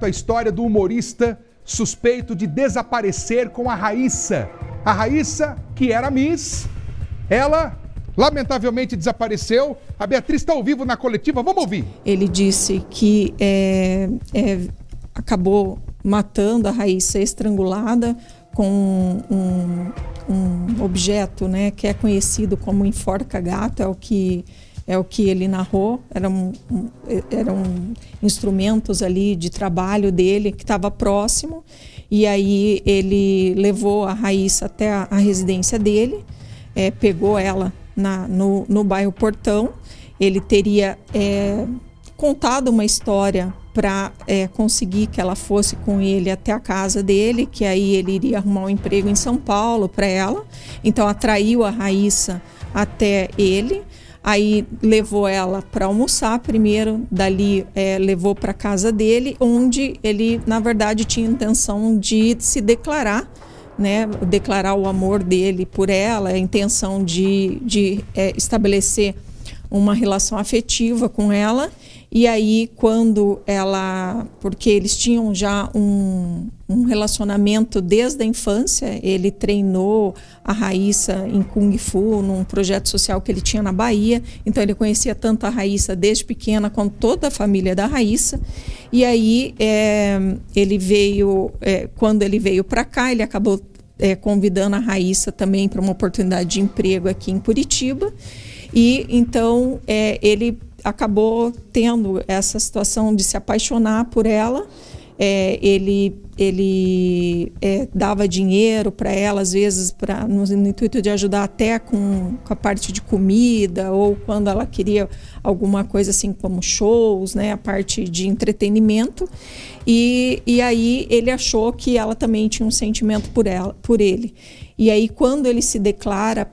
A história do humorista suspeito de desaparecer com a Raíssa. A Raíssa, que era Miss, ela lamentavelmente desapareceu. A Beatriz está ao vivo na coletiva, vamos ouvir. Ele disse que acabou matando a Raíssa estrangulada com um objeto, né, que é conhecido como enforca-gato, é o que ele narrou. Eram instrumentos ali de trabalho dele que estava próximo, e aí ele levou a Raíssa até a residência dele, pegou ela no bairro Portão. Ele teria contado uma história para conseguir que ela fosse com ele até a casa dele, que aí ele iria arrumar um emprego em São Paulo para ela. Então atraiu a Raíssa até ele. Aí levou ela para almoçar primeiro, dali levou para a casa dele, onde ele, na verdade, tinha intenção de se declarar, né, declarar o amor dele por ela, a intenção de estabelecer uma relação afetiva com ela. E aí, quando porque eles tinham já um relacionamento desde a infância, ele treinou a Raíssa em Kung Fu, num projeto social que ele tinha na Bahia. Então ele conhecia tanto a Raíssa desde pequena, quanto toda a família da Raíssa. E aí, quando ele veio para cá, ele acabou convidando a Raíssa também para uma oportunidade de emprego aqui em Curitiba. E então ele acabou tendo essa situação de se apaixonar por ela. Ele dava dinheiro para ela, às vezes, no intuito de ajudar até com a parte de comida, ou quando ela queria alguma coisa assim como shows, né, a parte de entretenimento. E aí ele achou que ela também tinha um sentimento por ele. E aí, quando ele se declara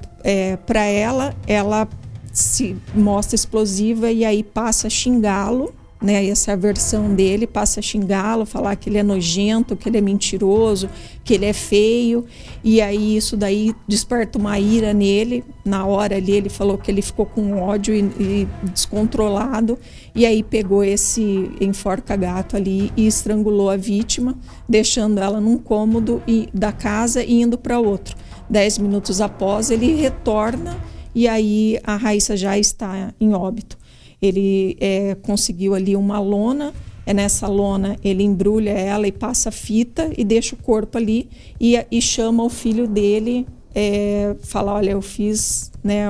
para ela, ela se mostra explosiva e aí passa a xingá-lo, né? Essa é a versão dele, passa a xingá-lo, falar que ele é nojento, que ele é mentiroso, que ele é feio. E aí isso daí desperta uma ira nele. Na hora ali ele falou que ele ficou com ódio e descontrolado, e aí pegou esse enforca-gato ali e estrangulou a vítima, deixando ela num cômodo da casa e indo para outro. 10 minutos após, ele retorna, e aí a Raíssa já está em óbito. Ele conseguiu ali uma lona, nessa lona ele embrulha ela e passa fita e deixa o corpo ali, e chama o filho dele, fala: olha, eu fiz, né,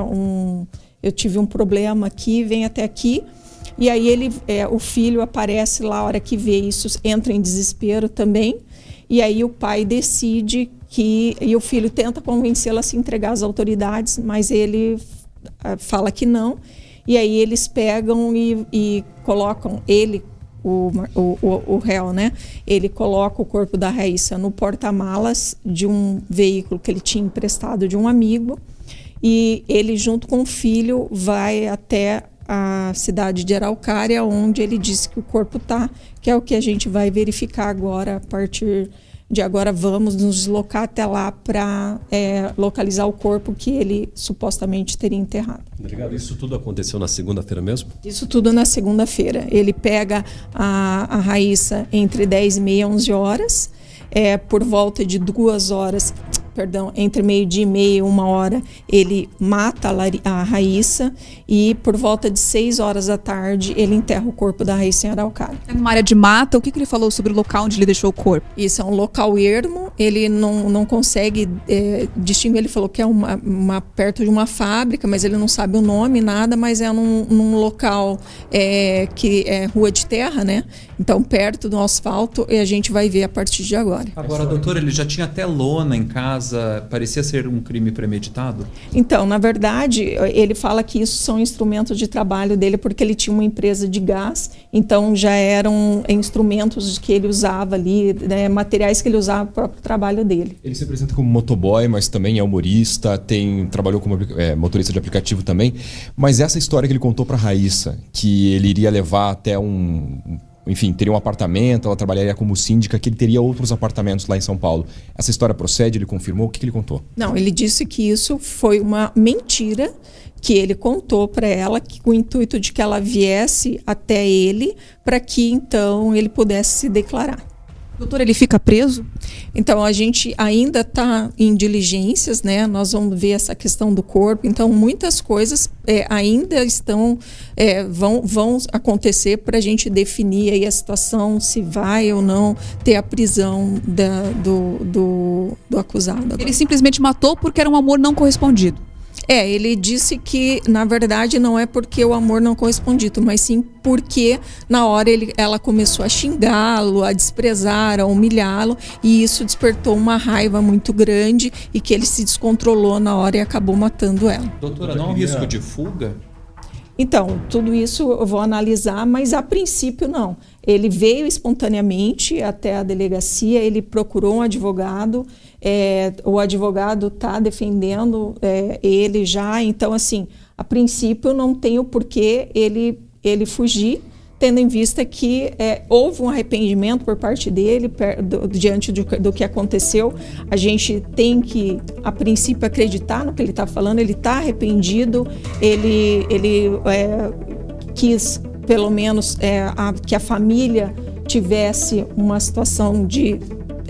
eu tive um problema aqui, vem até aqui. E aí o filho aparece lá, a hora que vê isso, entra em desespero também, e aí o pai decide e o filho tenta convencê-lo a se entregar às autoridades, mas ele fala que não. E aí eles pegam e colocam o réu, né? Ele coloca o corpo da Raíssa no porta-malas de um veículo que ele tinha emprestado de um amigo, e ele, junto com o filho, vai até a cidade de Araucária, onde ele disse que o corpo está, que é o que a gente vai verificar agora. A partir de agora vamos nos deslocar até lá para localizar o corpo que ele supostamente teria enterrado. Obrigado. Isso tudo aconteceu na segunda-feira mesmo? Isso tudo na segunda-feira. Ele pega a Raíssa entre 10h30 e 11 horas, por volta de 2 horas, entre meio-dia e meia e 1h, ele mata a Raíssa, e por volta de 6 horas da tarde ele enterra o corpo da Raíssa em Araucária. É numa área de mata? O que ele falou sobre o local onde ele deixou o corpo? Isso é um local ermo, ele não consegue distinguir. Ele falou que é perto de uma fábrica, mas ele não sabe o nome, nada, mas é num local que é rua de terra, né? Então perto do asfalto, e a gente vai ver a partir de agora. Agora, doutor, ele já tinha até lona em casa. Parecia ser um crime premeditado? Então, na verdade, ele fala que isso são instrumentos de trabalho dele, porque ele tinha uma empresa de gás, então já eram instrumentos que ele usava ali, né, materiais que ele usava para o próprio trabalho dele. Ele se apresenta como motoboy, mas também é humorista, trabalhou como motorista de aplicativo também. Mas essa história que ele contou para a Raíssa, que ele iria levar até enfim, teria um apartamento, ela trabalharia como síndica, que ele teria outros apartamentos lá em São Paulo. Essa história procede? Ele confirmou? O que ele contou? Não, ele disse que isso foi uma mentira que ele contou para ela, que, com o intuito de que ela viesse até ele, para que então ele pudesse se declarar. Doutora, ele fica preso? Então, a gente ainda está em diligências, né? Nós vamos ver essa questão do corpo. Então, muitas coisas ainda vão acontecer para a gente definir aí a situação, se vai ou não ter a prisão do acusado. Agora. Ele simplesmente matou porque era um amor não correspondido. Ele disse que, na verdade, não é porque o amor não correspondido, mas sim porque na hora ela começou a xingá-lo, a desprezar, a humilhá-lo, e isso despertou uma raiva muito grande e que ele se descontrolou na hora e acabou matando ela. Doutora, não há um risco de fuga? Então, tudo isso eu vou analisar, mas a princípio não. Ele veio espontaneamente até a delegacia, ele procurou um advogado, o advogado está defendendo ele já, então assim, a princípio não tem o porquê ele fugir, tendo em vista que houve um arrependimento por parte dele diante do que aconteceu. A gente tem que, a princípio, acreditar no que ele está falando, ele está arrependido, ele quis, pelo menos, que a família tivesse uma situação de,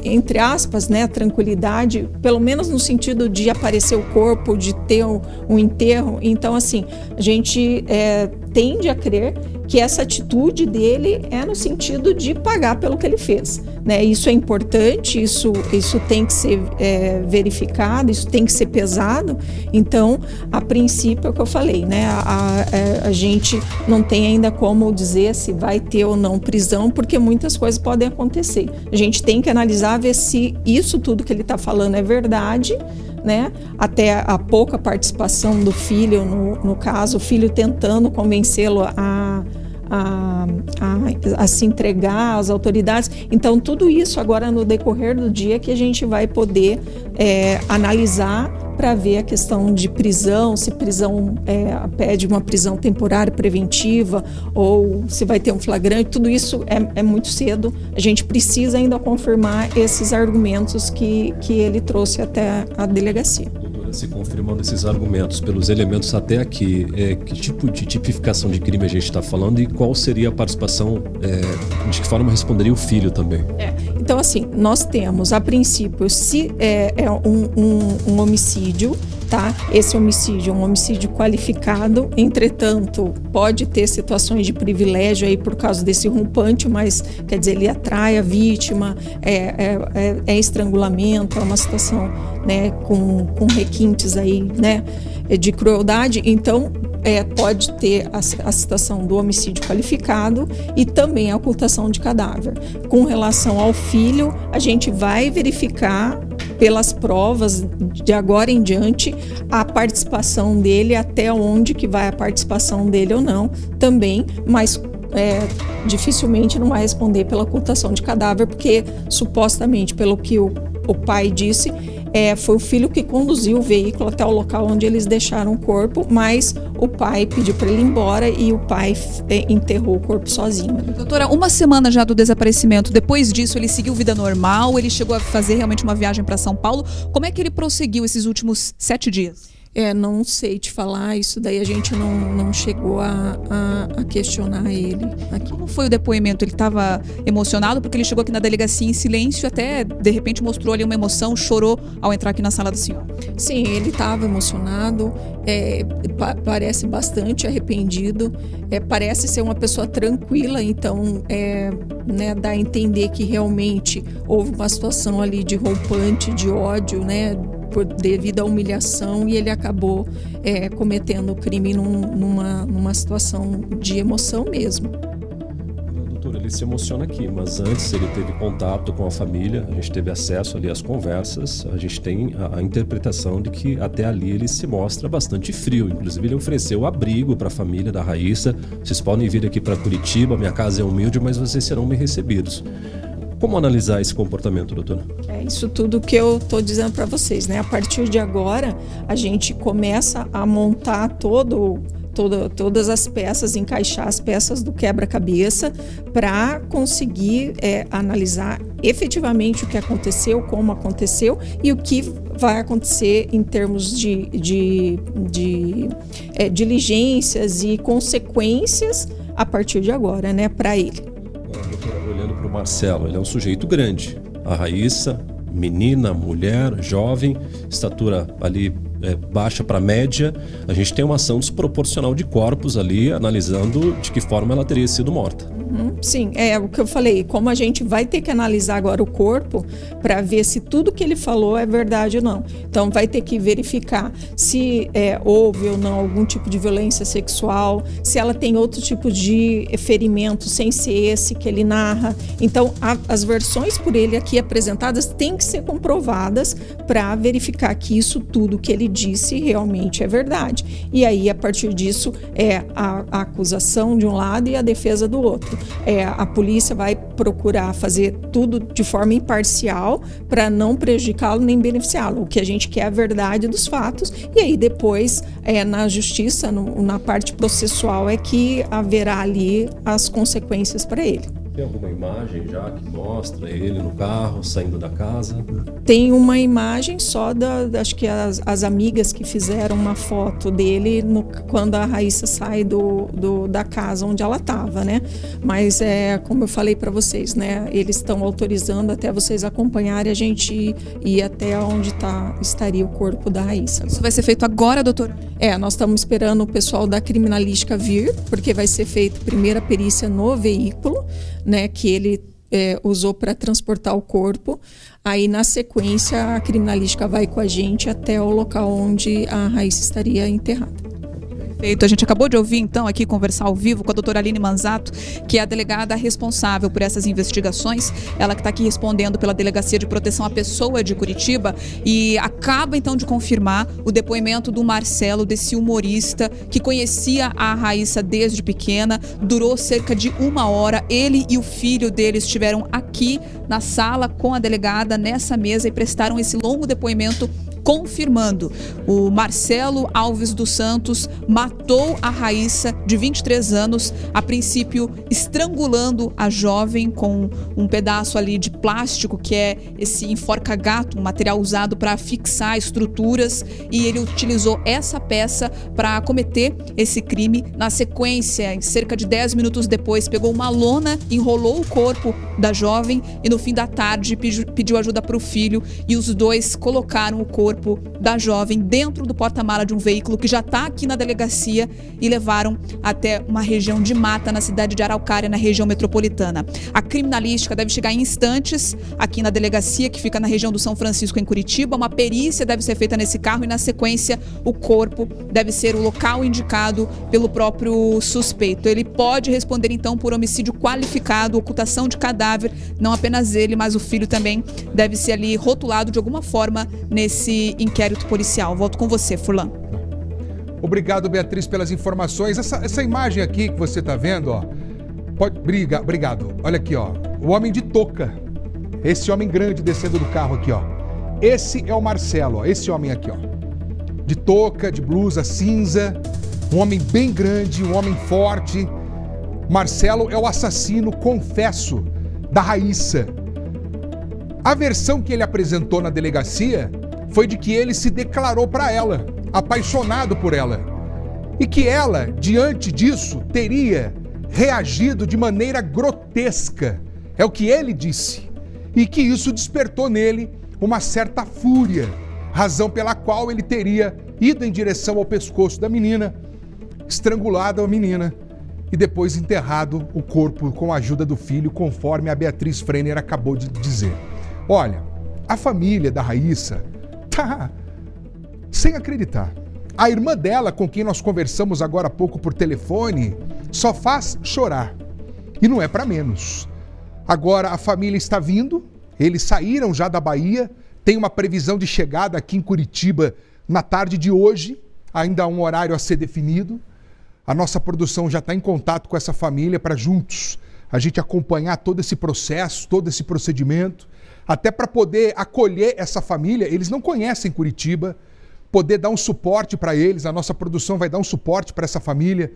entre aspas, né, tranquilidade, pelo menos no sentido de aparecer o corpo, de ter um enterro. Então, assim, a gente tende a crer que essa atitude dele é no sentido de pagar pelo que ele fez, né? Isso é importante, isso tem que ser verificado, isso tem que ser pesado. Então, a princípio, é o que eu falei, né? A gente não tem ainda como dizer se vai ter ou não prisão, porque muitas coisas podem acontecer. A gente tem que analisar, ver se isso tudo que ele está falando é verdade, né? Até a pouca participação do filho, no caso, o filho tentando convencê-lo a se entregar às autoridades. Então, tudo isso agora no decorrer do dia que a gente vai poder analisar para ver a questão de prisão, se prisão pede uma prisão temporária preventiva ou se vai ter um flagrante. Tudo isso é muito cedo. A gente precisa ainda confirmar esses argumentos que ele trouxe até a delegacia. Se confirmando esses argumentos pelos elementos até aqui, que tipo de tipificação de crime a gente está falando e qual seria a participação, de que forma responderia o filho também? Então, assim, nós temos, a princípio, se é um homicídio, tá? Esse homicídio é um homicídio qualificado, entretanto, pode ter situações de privilégio aí por causa desse rompante, mas, quer dizer, ele atrai a vítima, é estrangulamento, é uma situação, né, com requintes aí, né, de crueldade. Então, pode ter a situação do homicídio qualificado e também a ocultação de cadáver. Com relação ao filho, a gente vai verificar pelas provas de agora em diante a participação dele, até onde que vai a participação dele ou não também, mas dificilmente não vai responder pela ocultação de cadáver, porque supostamente, pelo que o pai disse, foi o filho que conduziu o veículo até o local onde eles deixaram o corpo, mas o pai pediu para ele ir embora e o pai enterrou o corpo sozinho. Doutora, uma semana já do desaparecimento, depois disso ele seguiu vida normal, ele chegou a fazer realmente uma viagem para São Paulo. Como é que ele prosseguiu esses últimos 7 dias? Não sei te falar, isso daí a gente não chegou a questionar ele aqui. Como foi o depoimento? Ele estava emocionado porque ele chegou aqui na delegacia em silêncio, até de repente mostrou ali uma emoção, chorou ao entrar aqui na sala da senhora. Sim, ele estava emocionado, parece bastante arrependido, parece ser uma pessoa tranquila, então né, dá a entender que realmente houve uma situação ali de rompante, de ódio, né, devido à humilhação, e ele acabou cometendo o crime numa situação de emoção mesmo. Doutor, ele se emociona aqui, mas antes ele teve contato com a família, a gente teve acesso ali às conversas, a gente tem a interpretação de que até ali ele se mostra bastante frio, inclusive ele ofereceu abrigo para a família da Raíssa: vocês podem vir aqui para Curitiba, minha casa é humilde, mas vocês serão bem recebidos. Como analisar esse comportamento, doutora? Isso tudo que eu estou dizendo para vocês, né? A partir de agora, a gente começa a montar todo todas as peças, encaixar as peças do quebra-cabeça para conseguir analisar efetivamente o que aconteceu, como aconteceu e o que vai acontecer em termos de diligências e consequências a partir de agora, né, para ele. Doutora, olhando para o Marcelo, ele é um sujeito grande. A Raíssa, menina, mulher, jovem, estatura ali baixa para média. A gente tem uma ação desproporcional de corpos ali, analisando de que forma ela teria sido morta. Sim, é o que eu falei, como a gente vai ter que analisar agora o corpo para ver se tudo que ele falou é verdade ou não. Então vai ter que verificar se houve ou não algum tipo de violência sexual, se ela tem outro tipo de ferimento sem ser esse que ele narra. Então as versões por ele aqui apresentadas têm que ser comprovadas para verificar que isso tudo que ele disse realmente é verdade. E aí, a partir disso, a acusação de um lado e a defesa do outro. A polícia vai procurar fazer tudo de forma imparcial para não prejudicá-lo nem beneficiá-lo. O que a gente quer é a verdade dos fatos e aí depois na justiça, na parte processual, é que haverá ali as consequências para ele. Tem alguma imagem já que mostra ele no carro, saindo da casa? Tem uma imagem só acho que as amigas que fizeram uma foto dele quando a Raíssa sai da casa onde ela estava, né? Mas como eu falei para vocês, né? Eles estão autorizando até vocês acompanharem a gente ir até onde estaria o corpo da Raíssa. Isso vai ser feito agora, doutor? Nós estamos esperando o pessoal da criminalística vir, porque vai ser feita primeiro a perícia no veículo, né, que ele usou para transportar o corpo. Aí, na sequência, a criminalística vai com a gente até o local onde a Raíssa estaria enterrada. Perfeito. A gente acabou de ouvir, então, aqui conversar ao vivo com a doutora Aline Manzato, que é a delegada responsável por essas investigações. Ela que está aqui respondendo pela Delegacia de Proteção à Pessoa de Curitiba e acaba, então, de confirmar o depoimento do Marcelo, desse humorista que conhecia a Raíssa desde pequena. Durou cerca de 1 hora. Ele e o filho dele estiveram aqui na sala com a delegada, nessa mesa, e prestaram esse longo depoimento confirmando. O Marcelo Alves dos Santos matou a Raíssa, de 23 anos, a princípio estrangulando a jovem com um pedaço ali de plástico, que é esse enforca-gato, um material usado para fixar estruturas, e ele utilizou essa peça para cometer esse crime. Na sequência, em cerca de 10 minutos depois, pegou uma lona, enrolou o corpo da jovem e no fim da tarde pediu ajuda para o filho, e os dois colocaram o corpo da jovem dentro do porta-mala de um veículo que já está aqui na delegacia e levaram até uma região de mata na cidade de Araucária, na região metropolitana. A criminalística deve chegar em instantes aqui na delegacia, que fica na região do São Francisco, em Curitiba. Uma perícia deve ser feita nesse carro e, na sequência, o corpo deve ser o local indicado pelo próprio suspeito. Ele pode responder, então, por homicídio qualificado, ocultação de cadáver. Não apenas ele, mas o filho também deve ser ali rotulado de alguma forma nesse inquérito policial. Volto com você, Furlan. Obrigado, Beatriz, pelas informações. Essa imagem aqui que você está vendo, ó, obrigado. Olha aqui, ó, o homem de touca. Esse homem grande descendo do carro aqui, ó. Esse é o Marcelo, ó, esse homem aqui, ó. De touca, de blusa cinza, um homem bem grande, um homem forte. Marcelo é o assassino, confesso, da Raíssa. A versão que ele apresentou na delegacia foi de que ele se declarou para ela, apaixonado por ela, e que ela, diante disso, teria reagido de maneira grotesca. É o que ele disse. E que isso despertou nele uma certa fúria, razão pela qual ele teria ido em direção ao pescoço da menina, estrangulado a menina e depois enterrado o corpo com a ajuda do filho, conforme a Beatriz Freiner acabou de dizer. Olha, a família da Raíssa tá sem acreditar. A irmã dela, com quem nós conversamos agora há pouco por telefone, só faz chorar. E não é para menos. Agora a família está vindo, eles saíram já da Bahia, tem uma previsão de chegada aqui em Curitiba na tarde de hoje, ainda há um horário a ser definido. A nossa produção já está em contato com essa família para juntos a gente acompanhar todo esse processo, todo esse procedimento, até para poder acolher essa família. Eles não conhecem Curitiba, poder dar um suporte para eles, a nossa produção vai dar um suporte para essa família,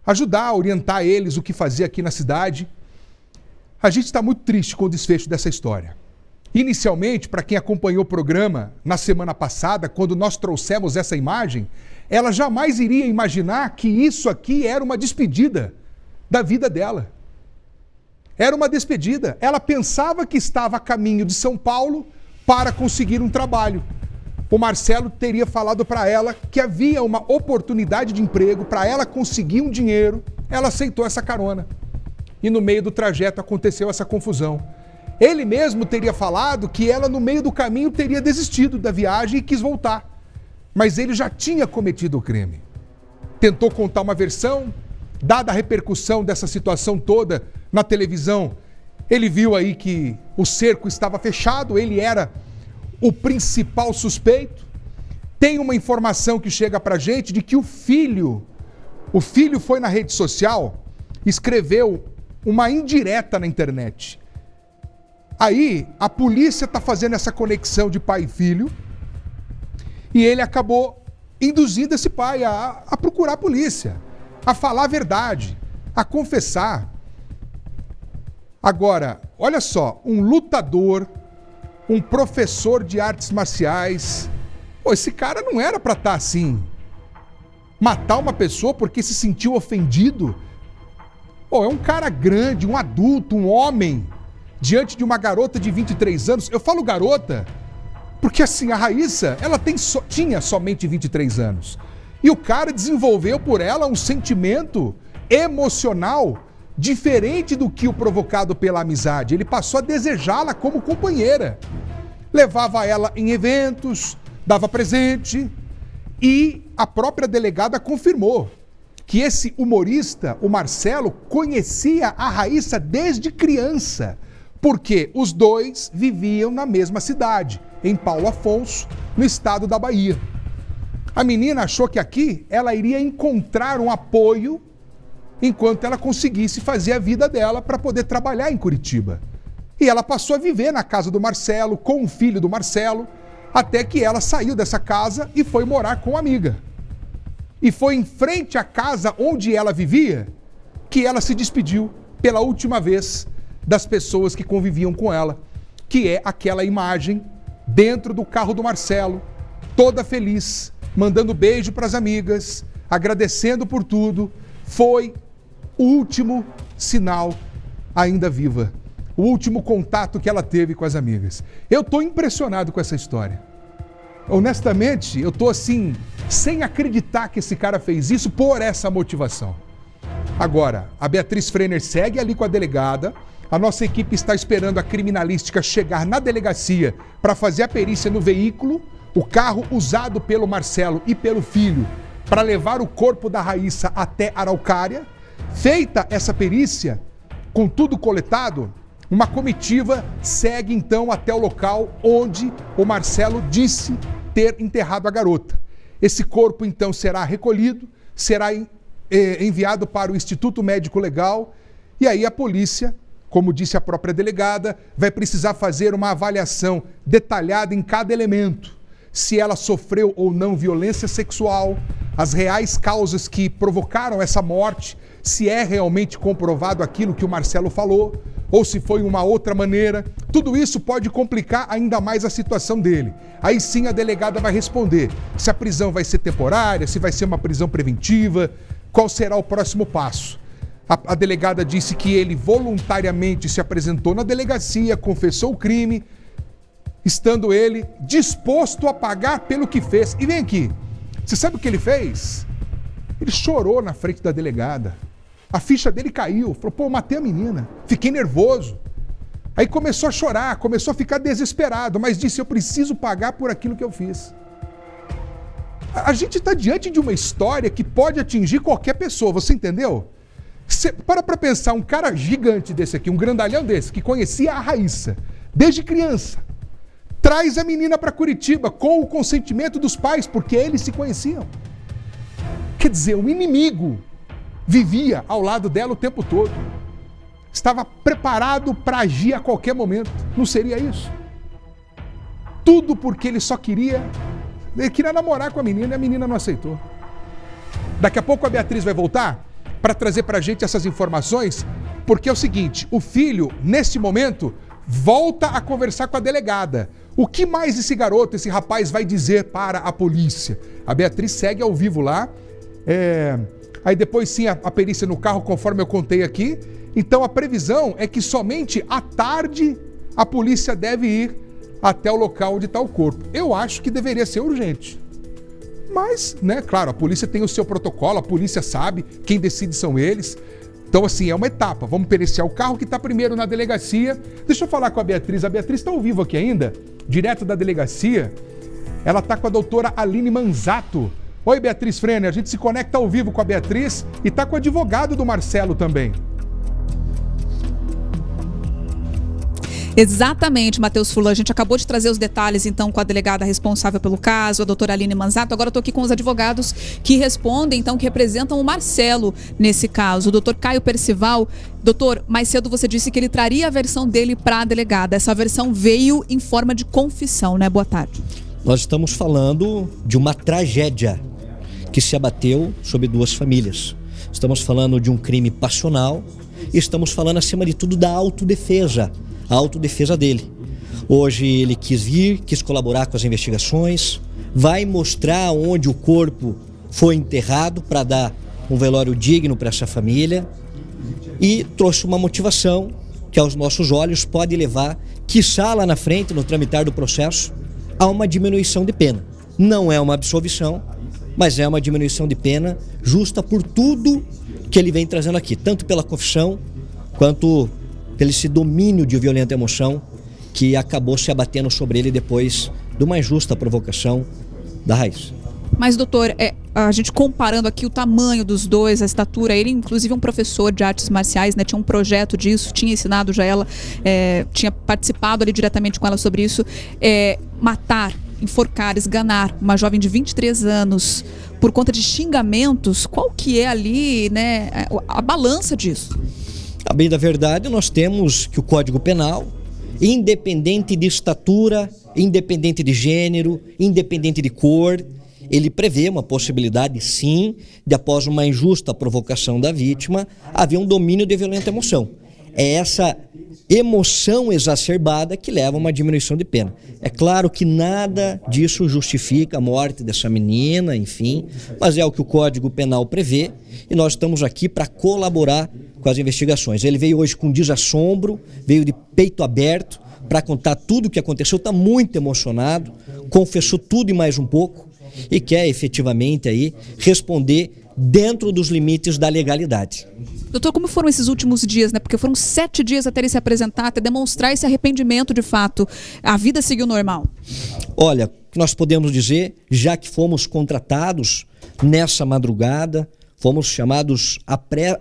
ajudar, orientar eles o que fazer aqui na cidade. A gente está muito triste com o desfecho dessa história. Inicialmente, para quem acompanhou o programa na semana passada, quando nós trouxemos essa imagem, ela jamais iria imaginar que isso aqui era uma despedida da vida dela. Era uma despedida. Ela pensava que estava a caminho de São Paulo para conseguir um trabalho. O Marcelo teria falado para ela que havia uma oportunidade de emprego para ela conseguir um dinheiro. Ela aceitou essa carona. E no meio do trajeto aconteceu essa confusão. Ele mesmo teria falado que ela no meio do caminho teria desistido da viagem e quis voltar. Mas ele já tinha cometido o crime. Tentou contar uma versão, dada a repercussão dessa situação toda na televisão, ele viu aí que o cerco estava fechado, ele era o principal suspeito. Tem uma informação que chega pra gente de que o filho foi na rede social, escreveu uma indireta na internet. Aí a polícia está fazendo essa conexão de pai e filho e ele acabou induzindo esse pai a procurar a polícia, a falar a verdade, a confessar. Agora, olha só, um lutador, um professor de artes marciais, pô, esse cara não era para estar assim. Matar uma pessoa porque se sentiu ofendido. Pô, é um cara grande, um adulto, um homem, diante de uma garota de 23 anos. Eu falo garota porque assim, a Raíssa, ela tinha somente 23 anos. E o cara desenvolveu por ela um sentimento emocional diferente do que o provocado pela amizade. Ele passou a desejá-la como companheira. Levava ela em eventos, dava presente. E a própria delegada confirmou que esse humorista, o Marcelo, conhecia a Raíssa desde criança, porque os dois viviam na mesma cidade, em Paulo Afonso, no estado da Bahia. A menina achou que aqui ela iria encontrar um apoio enquanto ela conseguisse fazer a vida dela para poder trabalhar em Curitiba. E ela passou a viver na casa do Marcelo, com o filho do Marcelo, até que ela saiu dessa casa e foi morar com uma amiga. E foi em frente à casa onde ela vivia que ela se despediu pela última vez das pessoas que conviviam com ela, que é aquela imagem dentro do carro do Marcelo, toda feliz, mandando beijo para as amigas, agradecendo por tudo. Foi o último sinal ainda viva, o último contato que ela teve com as amigas. Eu estou impressionado com essa história. Honestamente, eu estou assim, sem acreditar que esse cara fez isso por essa motivação. Agora, a Beatriz Frener segue ali com a delegada. A nossa equipe está esperando a criminalística chegar na delegacia para fazer a perícia no veículo, o carro usado pelo Marcelo e pelo filho, para levar o corpo da Raíssa até Araucária. Feita essa perícia, com tudo coletado, uma comitiva segue então até o local onde o Marcelo disse ter enterrado a garota. Esse corpo então será recolhido, será enviado para o Instituto Médico Legal e aí a polícia, como disse a própria delegada, vai precisar fazer uma avaliação detalhada em cada elemento. Se ela sofreu ou não violência sexual, as reais causas que provocaram essa morte, se é realmente comprovado aquilo que o Marcelo falou, ou se foi uma outra maneira. Tudo isso pode complicar ainda mais a situação dele. Aí sim a delegada vai responder se a prisão vai ser temporária, se vai ser uma prisão preventiva, qual será o próximo passo. A delegada disse que ele voluntariamente se apresentou na delegacia, confessou o crime, estando ele disposto a pagar pelo que fez. E vem aqui, você sabe o que ele fez? Ele chorou na frente da delegada. A ficha dele caiu, falou, pô, eu matei a menina, fiquei nervoso. Aí começou a chorar, começou a ficar desesperado, mas disse, eu preciso pagar por aquilo que eu fiz. A gente está diante de uma história que pode atingir qualquer pessoa, você entendeu? Para pensar, um cara gigante desse aqui, um grandalhão desse, que conhecia a Raíssa desde criança, traz a menina para Curitiba com o consentimento dos pais, porque eles se conheciam. Quer dizer, o inimigo vivia ao lado dela o tempo todo. Estava preparado para agir a qualquer momento. Não seria isso? Tudo porque ele só queria Ele queria namorar com a menina e a menina não aceitou. Daqui a pouco a Beatriz vai voltar para trazer para a gente essas informações, porque é o seguinte, o filho, neste momento, volta a conversar com a delegada. O que mais esse garoto, esse rapaz vai dizer para a polícia? A Beatriz segue ao vivo lá. Aí depois sim a perícia no carro, conforme eu contei aqui. Então a previsão é que somente à tarde a polícia deve ir até o local onde está o corpo. Eu acho que deveria ser urgente. Mas, né, claro, a polícia tem o seu protocolo, a polícia sabe, quem decide são eles. Então, assim, é uma etapa. Vamos periciar o carro que está primeiro na delegacia. Deixa eu falar com a Beatriz. A Beatriz está ao vivo aqui ainda, direto da delegacia. Ela está com a doutora Aline Manzato. Oi, Beatriz Frenner. A gente se conecta ao vivo com a Beatriz e está com o advogado do Marcelo também. Exatamente, Matheus Furlan. A gente acabou de trazer os detalhes, então, com a delegada responsável pelo caso, a doutora Aline Manzato. Agora eu estou aqui com os advogados que respondem, então, que representam o Marcelo nesse caso. O doutor Caio Percival. Doutor, mais cedo você disse que ele traria a versão dele para a delegada. Essa versão veio em forma de confissão, né? Boa tarde. Nós estamos falando de uma tragédia que se abateu sobre duas famílias. Estamos falando de um crime passional e estamos falando, acima de tudo, da autodefesa. A autodefesa dele. Hoje ele quis vir, quis colaborar com as investigações, vai mostrar onde o corpo foi enterrado para dar um velório digno para essa família e trouxe uma motivação que aos nossos olhos pode levar, quiçá lá na frente, no tramitar do processo, a uma diminuição de pena. Não é uma absolvição, mas é uma diminuição de pena justa por tudo que ele vem trazendo aqui, tanto pela confissão quanto pelo esse domínio de violenta emoção que acabou se abatendo sobre ele depois de uma injusta provocação da Raíssa. Mas, doutor, a gente comparando aqui o tamanho dos dois, a estatura, ele inclusive é um professor de artes marciais, né? Tinha um projeto disso, tinha ensinado já ela, tinha participado ali diretamente com ela sobre isso. Matar, enforcar, esganar uma jovem de 23 anos por conta de xingamentos, qual que é ali, né, a balança disso? A bem da verdade, nós temos que o Código Penal, independente de estatura, independente de gênero, independente de cor, ele prevê uma possibilidade, sim, de após uma injusta provocação da vítima, haver um domínio de violenta emoção. É essa emoção exacerbada que leva a uma diminuição de pena. É claro que nada disso justifica a morte dessa menina, enfim, mas é o que o Código Penal prevê e nós estamos aqui para colaborar com as investigações. Ele veio hoje com desassombro, veio de peito aberto para contar tudo o que aconteceu, está muito emocionado, confessou tudo e mais um pouco e quer efetivamente aí responder dentro dos limites da legalidade. Doutor, como foram esses últimos dias, né? Porque foram 7 dias até ele se apresentar, até demonstrar esse arrependimento de fato. A vida seguiu normal? Olha, o que nós podemos dizer, já que fomos contratados nessa madrugada, fomos chamados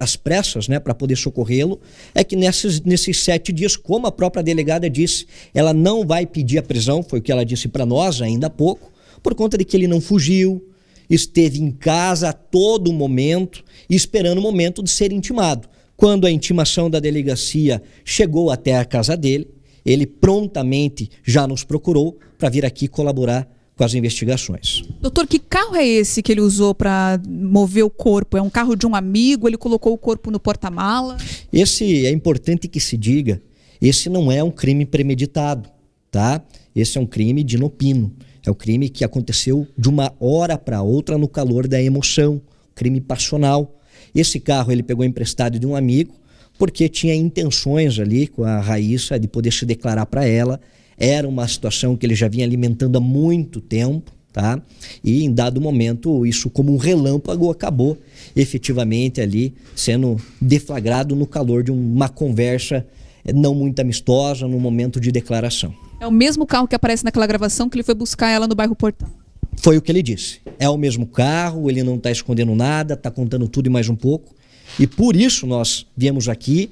às pressas, né, para poder socorrê-lo, é que nesses 7 dias, como a própria delegada disse, ela não vai pedir a prisão, foi o que ela disse para nós ainda há pouco, por conta de que ele não fugiu, esteve em casa a todo momento, esperando o momento de ser intimado. Quando a intimação da delegacia chegou até a casa dele, ele prontamente já nos procurou para vir aqui colaborar com as investigações. Doutor, que carro é esse que ele usou para mover o corpo? É um carro de um amigo? Ele colocou o corpo no porta-mala? Esse é importante que se diga, esse não é um crime premeditado, tá? Esse é um crime de inopino. É um crime que aconteceu de uma hora para outra no calor da emoção, crime passional. Esse carro ele pegou emprestado de um amigo porque tinha intenções ali com a Raíssa de poder se declarar para ela. Era uma situação que ele já vinha alimentando há muito tempo, tá? E em dado momento isso como um relâmpago acabou efetivamente ali sendo deflagrado no calor de uma conversa não muito amistosa no momento de declaração. É o mesmo carro que aparece naquela gravação que ele foi buscar ela no bairro Portão? Foi o que ele disse. É o mesmo carro, ele não está escondendo nada, está contando tudo e mais um pouco. E por isso nós viemos aqui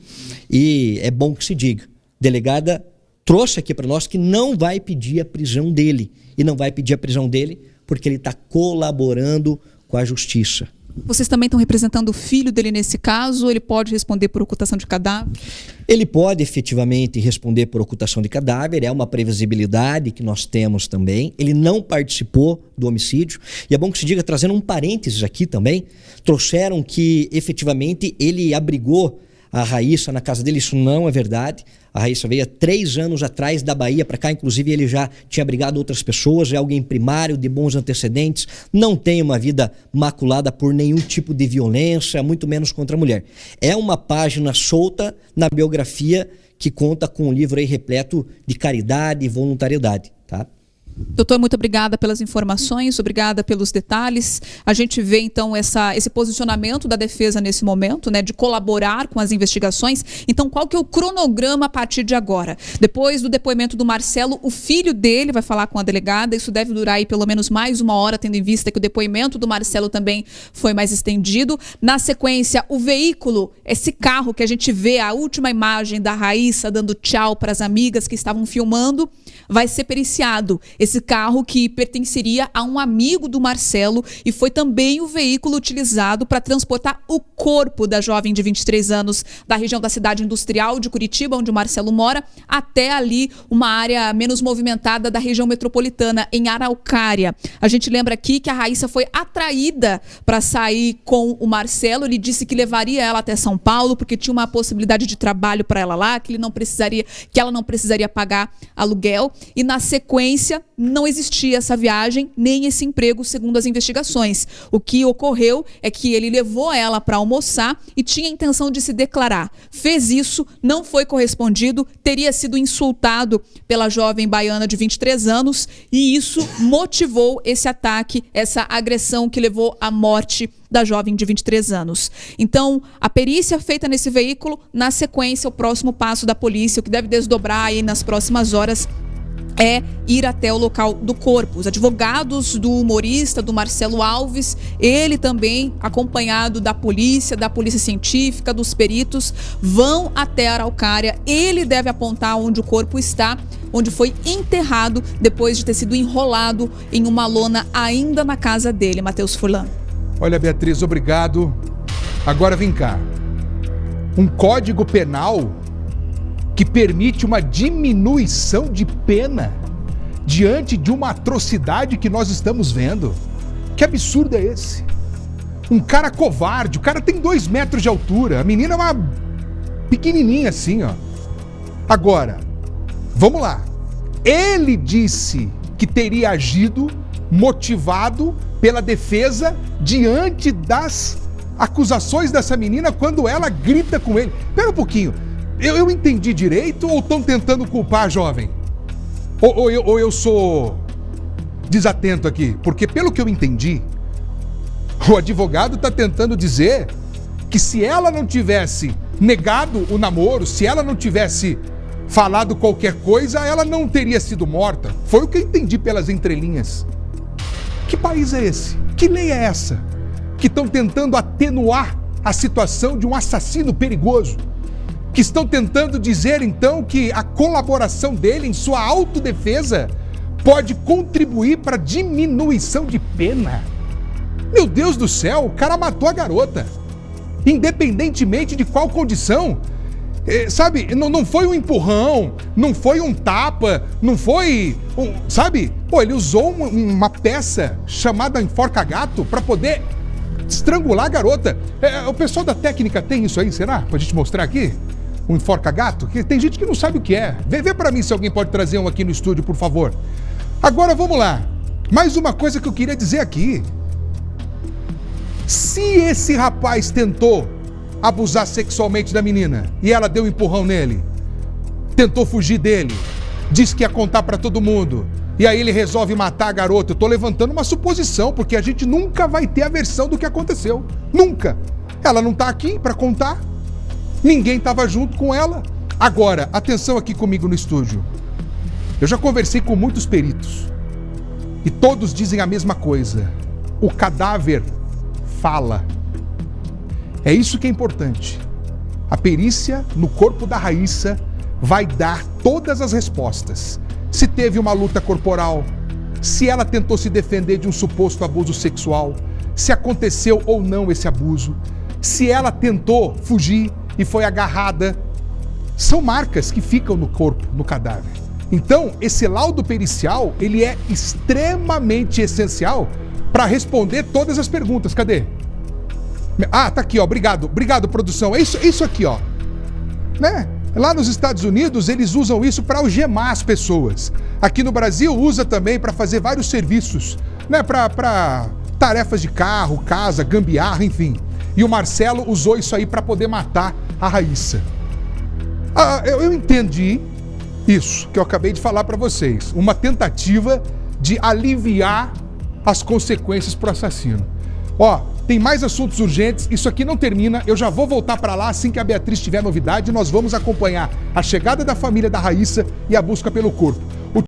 e é bom que se diga. A delegada trouxe aqui para nós que não vai pedir a prisão dele. E não vai pedir a prisão dele porque ele está colaborando com a justiça. Vocês também estão representando o filho dele nesse caso? Ou ele pode responder por ocultação de cadáver? Ele pode efetivamente responder por ocultação de cadáver, é uma previsibilidade que nós temos também. Ele não participou do homicídio. E é bom que se diga, trazendo um parênteses aqui também, trouxeram que efetivamente ele abrigou a Raíssa na casa dele. Isso não é verdade. A Raíssa veio há 3 anos atrás da Bahia para cá, inclusive ele já tinha abrigado outras pessoas, é alguém primário, de bons antecedentes, não tem uma vida maculada por nenhum tipo de violência, muito menos contra a mulher. É uma página solta na biografia que conta com um livro aí repleto de caridade e voluntariedade, tá? Doutor, muito obrigada pelas informações, obrigada pelos detalhes. A gente vê, então, esse posicionamento da defesa nesse momento, né, de colaborar com as investigações. Então, qual que é o cronograma a partir de agora? Depois do depoimento do Marcelo, o filho dele vai falar com a delegada. Isso deve durar aí pelo menos mais 1 hora, tendo em vista que o depoimento do Marcelo também foi mais estendido. Na sequência, o veículo, esse carro que a gente vê, a última imagem da Raíssa dando tchau para as amigas que estavam filmando, vai ser periciado. Esse carro que pertenceria a um amigo do Marcelo e foi também o veículo utilizado para transportar o corpo da jovem de 23 anos da região da cidade industrial de Curitiba, onde o Marcelo mora, até ali uma área menos movimentada da região metropolitana, em Araucária. A gente lembra aqui que a Raíssa foi atraída para sair com o Marcelo. Ele disse que levaria ela até São Paulo porque tinha uma possibilidade de trabalho para ela lá, que ela não precisaria pagar aluguel. E na sequência não existia essa viagem nem esse emprego, segundo as investigações. O que ocorreu é que ele levou ela para almoçar e tinha a intenção de se declarar. Fez isso, não foi correspondido, teria sido insultado pela jovem baiana de 23 anos e isso motivou esse ataque, essa agressão que levou à morte da jovem de 23 anos. Então, a perícia feita nesse veículo, na sequência, o próximo passo da polícia, o que deve desdobrar aí nas próximas horas, é ir até o local do corpo. Os advogados do humorista, do Marcelo Alves, ele também, acompanhado da polícia científica, dos peritos, vão até a Araucária. Ele deve apontar onde o corpo está, onde foi enterrado depois de ter sido enrolado em uma lona ainda na casa dele. Matheus Furlan. Olha, Beatriz, obrigado. Agora vem cá. Um código penal que permite uma diminuição de pena diante de uma atrocidade que nós estamos vendo. Que absurdo é esse? Um cara covarde, o cara tem 2 metros de altura, a menina é uma pequenininha assim, ó. Agora, vamos lá. Ele disse que teria agido motivado pela defesa diante das acusações dessa menina quando ela grita com ele. Espera um pouquinho. Eu entendi direito ou estão tentando culpar a jovem? Ou eu sou desatento aqui? Porque pelo que eu entendi, o advogado está tentando dizer que se ela não tivesse negado o namoro, se ela não tivesse falado qualquer coisa, ela não teria sido morta. Foi o que eu entendi pelas entrelinhas. Que país é esse? Que lei é essa? Que estão tentando atenuar a situação de um assassino perigoso? Que estão tentando dizer, então, que a colaboração dele em sua autodefesa pode contribuir para a diminuição de pena. Meu Deus do céu, o cara matou a garota, independentemente de qual condição. Sabe, não foi um empurrão, não foi um tapa, não foi, sabe? Pô, ele usou uma peça chamada enforca-gato para poder estrangular a garota. O pessoal da técnica tem isso aí, será? Pra gente mostrar aqui? Um enforca-gato? Tem gente que não sabe o que é. Vê pra mim se alguém pode trazer um aqui no estúdio, por favor. Agora, vamos lá. Mais uma coisa que eu queria dizer aqui. Se esse rapaz tentou abusar sexualmente da menina e ela deu um empurrão nele, tentou fugir dele, disse que ia contar pra todo mundo, e aí ele resolve matar a garota. Eu tô levantando uma suposição, porque a gente nunca vai ter a versão do que aconteceu. Nunca. Ela não tá aqui pra contar. Ninguém estava junto com ela. Agora, atenção aqui comigo no estúdio. Eu já conversei com muitos peritos e todos dizem a mesma coisa. O cadáver fala. É isso que é importante. A perícia no corpo da Raíssa vai dar todas as respostas. Se teve uma luta corporal, se ela tentou se defender de um suposto abuso sexual, se aconteceu ou não esse abuso, se ela tentou fugir e foi agarrada. São marcas que ficam no corpo, no cadáver. Então, esse laudo pericial, ele é extremamente essencial para responder todas as perguntas. Cadê? Ah, tá aqui, ó. Obrigado. Obrigado, produção. É isso aqui, ó. Né? Lá nos Estados Unidos, eles usam isso para algemar as pessoas. Aqui no Brasil, usa também para fazer vários serviços, né? Para tarefas de carro, casa, gambiarra, enfim. E o Marcelo usou isso aí para poder matar a Raíssa. Eu entendi isso que eu acabei de falar para vocês. Uma tentativa de aliviar as consequências para o assassino. Ó, tem mais assuntos urgentes, isso aqui não termina, eu já vou voltar para lá assim que a Beatriz tiver novidade, nós vamos acompanhar a chegada da família da Raíssa e a busca pelo corpo.